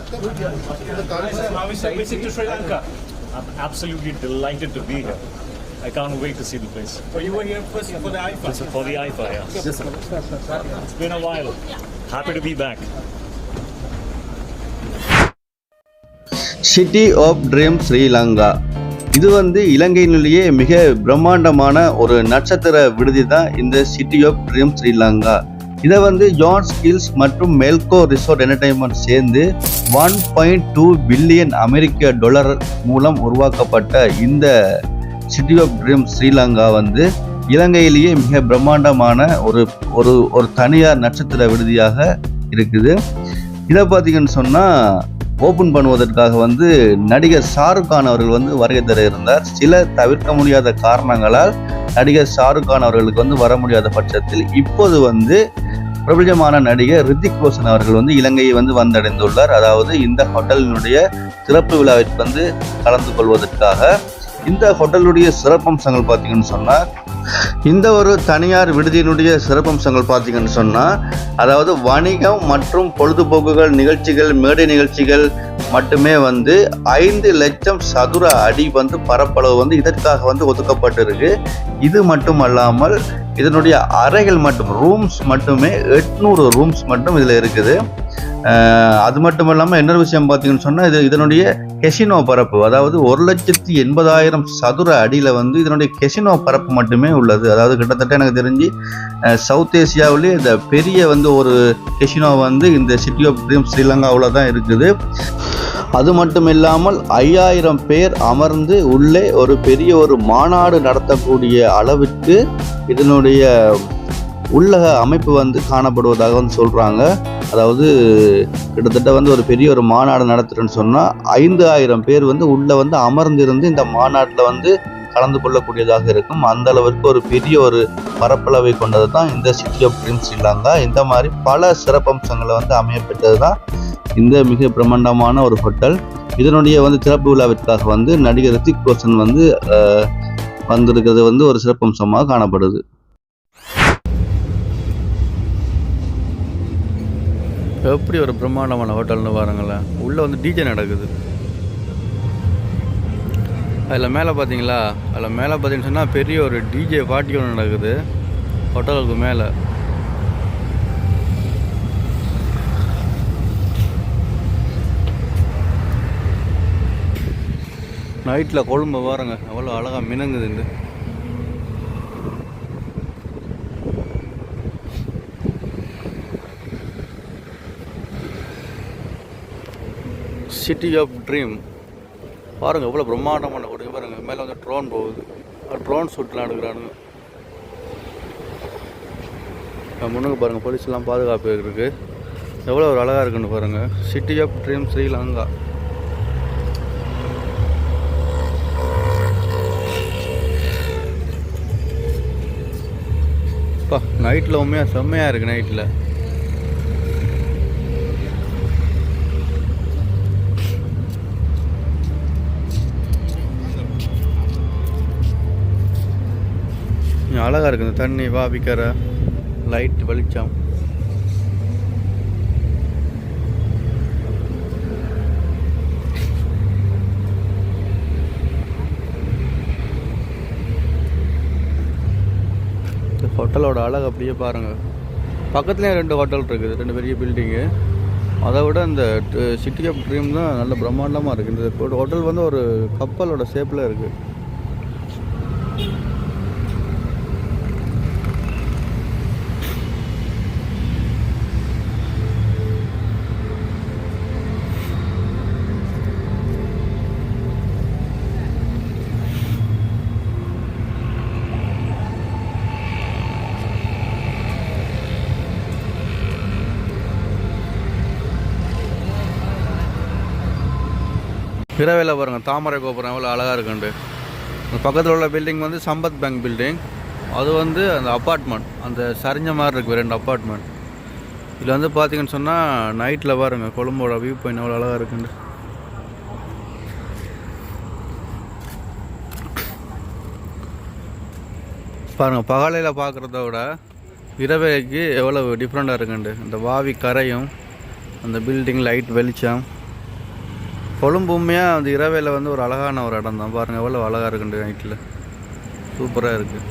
How is your visit to Sri Lanka? I'm absolutely delighted to be here. I can't wait to see the place. So you were here first for the IFA? For the IFA, yeah. It's been a while. Happy to be back. City of dream Sri Lanka. இது இலங்கையிலேயே மிக பிரம்மாண்டமான ஒரு நட்சத்திர விடுதி தான் இந்த city of dream Sri Lanka. இதை ஜான் ஸ்கில்ஸ் மற்றும் மெல்கோ ரிசோர்ட் என்டர்டைன்மெண்ட் சேர்ந்து $1.2 பில்லியன் அமெரிக்க டாலர் மூலம் உருவாக்கப்பட்ட இந்த சிட்டி ஆஃப் ட்ரீம் ஸ்ரீலங்கா இலங்கையிலேயே மிக பிரம்மாண்டமான ஒரு ஒரு ஒரு தனியார் நட்சத்திர விடுதியாக இருக்குது. இதை பார்த்தீங்கன்னு சொன்னால் ஓப்பன் பண்ணுவதற்காக நடிகர் ஷாருக் கான் அவர்கள் வருகை தர இருந்தார். சில தவிர்க்க முடியாத காரணங்களால் நடிகர் ஷாருக் கான் அவர்களுக்கு வர முடியாத பட்சத்தில் இப்போது பிரபலமான நடிகர் ரித்திக் ரோஷன் அவர்கள் இலங்கையை வந்தடைந்துள்ளார். அதாவது இந்த ஹோட்டலினுடைய சிறப்பு விழாவிற்கு கலந்து கொள்வதற்காக. இந்த ஹோட்டலுடைய சிறப்பம்சங்கள் பார்த்தீங்கன்னு சொன்னால், இந்த ஒரு தனியார் விடுதியினுடைய சிறப்பம்சங்கள் பார்த்தீங்கன்னு சொன்னால், அதாவது வணிகம் மற்றும் பொழுதுபோக்குகள் நிகழ்ச்சிகள் மேடை நிகழ்ச்சிகள் மட்டுமே 5 லட்சம் சதுர அடி பரப்பளவு இதற்காக ஒதுக்கப்பட்டிருக்கு. இது மட்டும் அல்லாமல் இதனுடைய அறைகள் மட்டும் ரூம்ஸ் மட்டுமே 800 ரூம்ஸ் மட்டும் இதில் இருக்குது. அது மட்டும் இல்லாமல் இன்னொரு விஷயம் பார்த்தீங்கன்னு சொன்னால், இதனுடைய கெசினோ பரப்பு, அதாவது 1,80,000 சதுர அடியில் இதனுடைய கெசினோ பரப்பு மட்டுமே உள்ளது. அதாவது கிட்டத்தட்ட எனக்கு தெரிஞ்சு சவுத் ஏசியாவிலே இந்த பெரிய ஒரு கெசினோ இந்த சிட்டி ஆஃப் ட்ரீம் ஸ்ரீலங்காவில் தான் இருக்குது. அது மட்டும் இல்லாமல் 5000 பேர் அமர்ந்து உள்ளே ஒரு பெரிய ஒரு மாநாடு நடத்தக்கூடிய அளவிற்கு இதனுடைய உள்ளக அமைப்பு காணப்படுவதாக சொல்கிறாங்க. அதாவது கிட்டத்தட்ட ஒரு பெரிய ஒரு மாநாடு நடத்துகிறேன்னு சொன்னால் 5000 பேர் உள்ளே அமர்ந்திருந்து இந்த மாநாட்டில் கலந்து கொள்ளக்கூடியதாக இருக்கும். அந்த அளவிற்கு ஒரு பெரிய ஒரு பரப்பளவை கொண்டது தான் இந்த சிட்டி ஆஃப் ட்ரீம் ஸ்ரீலங்கா. இந்த மாதிரி பல சிறப்பம்சங்களை அமையப்பெற்றது தான் இந்த மிக பிரம்மாண்டமான ஒரு ஹோட்டல். இதனுடைய திறப்பு விழாவிற்காக நடிகர் ரித்திக் ரோஷன் வந்திருக்கிறது ஒரு சிறப்பம்சமாக காணப்படுது. எப்படி ஒரு பிரம்மாண்டமான ஹோட்டல்னு பாருங்களேன். உள்ளே டிஜே நடக்குது. அதில் மேலே பார்த்தீங்களா, அதில் மேலே பார்த்தீங்கன்னு சொன்னால் பெரிய ஒரு டிஜே பார்ட்டி ஒன்று நடக்குது ஹோட்டலுக்கு மேலே. நைட்டில் கொழும்பு பாருங்க எவ்வளோ அழகாக மினுங்குது. சிட்டி ஆஃப் ட்ரீம் பாருங்கள் எவ்வளோ பிரம்மாண்டமான கொடுங்க பாருங்கள். மேலே ட்ரோன் போகுது. ட்ரோன் ஷூட்லாம் எடுக்கிறானுங்க. முன்னுக்கு பாருங்கள் போலீஸ்லாம் பாதுகாப்பு இருக்குது. எவ்வளோ ஒரு அழகாக இருக்குன்னு பாருங்கள். City of dream Sri Lanka. நைட்டில் உண்மையாக செம்மையாக இருக்குது. நைட்டில் அழகாக இருக்குது. இந்த தண்ணி வாவிக்கிற லைட் வெளிச்சம். இந்த ஹோட்டலோட அழகு அப்படியே பாருங்கள். பக்கத்துலேயே 2 ஹோட்டல் இருக்குது, 2 பெரிய பில்டிங்கு. அதை விட இந்த சிட்டி ஆஃப் ட்ரீம் தான் நல்ல பிரம்மாண்டமாக இருக்குது. இந்த ஹோட்டல் ஒரு கப்பலோட ஷேப்பில் இருக்குது. இரவேல பாருங்கள் தாமரை கோபுரம் எவ்வளோ அழகாக இருக்குண்டு. பக்கத்தில் உள்ள பில்டிங் சம்பத் பேங்க் பில்டிங். அது அந்த அப்பார்ட்மெண்ட், அந்த சரிஞ்ச மாதிரி இருக்குது 2 அப்பார்ட்மெண்ட். இதில் பார்த்தீங்கன்னு சொன்னால் நைட்டில் பாருங்கள் கொழும்போட வியூ பாயிண்ட் எவ்வளோ அழகாக இருக்குண்டு. பாருங்கள் பகலையில் பார்க்குறத விட இரவேக்கு எவ்வளோ டிஃப்ரெண்ட்டாக இருக்குண்டு. அந்த வாவி கரையும் அந்த பில்டிங் லைட் வெளிச்சம் கொழும்பு உண்மையாக அந்த இரவையில் வந்து ஒரு அழகான ஒரு இடம் தான். பாருங்கள் எவ்வளோ அழகாக இருக்குண்டு நைட்டில். சூப்பராக இருக்குது.